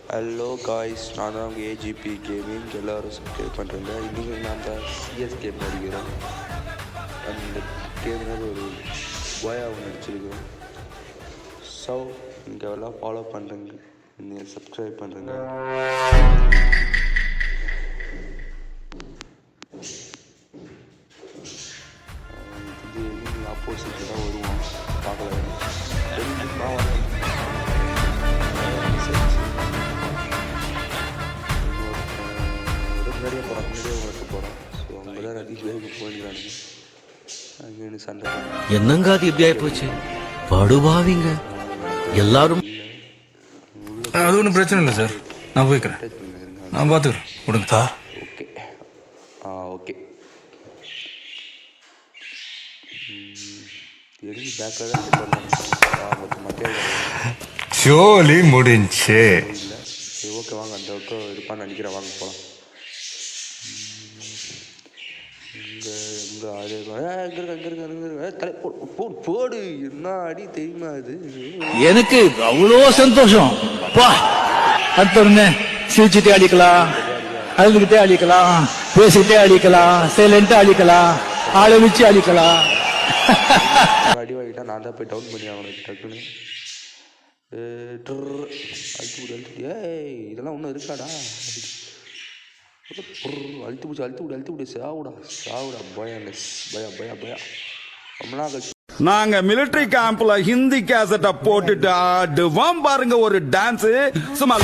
Hello guys, நான் தான் உங்கள் ஏஜிபி கேமிங். எல்லோரும் சப்ஸ்கிரைப் பண்ணுறேங்க. இன்றைக்கி நான் சிஎஸ் கேம் நடிக்கிறோம். அந்த கேமில் ஒரு போயா ஒன்று நடிச்சிருக்கிறோம். ஸோ இங்கே எல்லாம் ஃபாலோ பண்ணுறேங்க, நீங்கள் சப்ஸ்கிரைப் பண்ணுறேங்க. இது ஆப்போசிட்டில் தான் வருவோம், பார்க்கலாம். நிறைய போகிறோம், முன்னாடியே உங்களுக்கு போகிறோம். ஸோ அவங்க தான் ரதீஷ் வேலைக்கு போயிருக்கானுங்க. அங்கே சண்டை. என்னங்க அது எப்படி ஆயிப்போச்சு? படுபாவிங்க எல்லாரும். அது ஒன்றும் பிரச்சனை இல்லை சார், நான் போய்க்கிறேன், நான் பார்த்துக்கிறேன். விடுங்க சார். Okay okay. எதுவும் பேக்கில் தான் மத்திய ஜோலி முடிஞ்சு இல்லை. சரி ஓகே, வாங்க. அந்த பக்கம் இருப்பான்னு நினைக்கிறேன், வாங்க போகலாம். போடு என்ன அடி தெரியுமா? அது எனக்கு அவ்வளோ சந்தோஷம். சிரிச்சுட்டே அடிக்கலாம், அழுதுகிட்டே அடிக்கலாம், பேசிக்கிட்டே அடிக்கலாம், சைலண்டா அடிக்கலாம், ஆளை வச்சு அடிக்கலாம். அடி வாங்கிட்டா நான் தான் போய் டவுன் பண்ணி அவனுக்கு டக்குன்னு இதெல்லாம் ஒன்றும் இருக்காடா. அழுத்து விடு சாவுடா. பயா நாங்க மிலிட்டரி கேம்ப்ல ஹிந்தி கேசட்டை போட்டுட்டு ஆடுவோம் பாருங்க ஒரு டான்ஸ் சும்மா.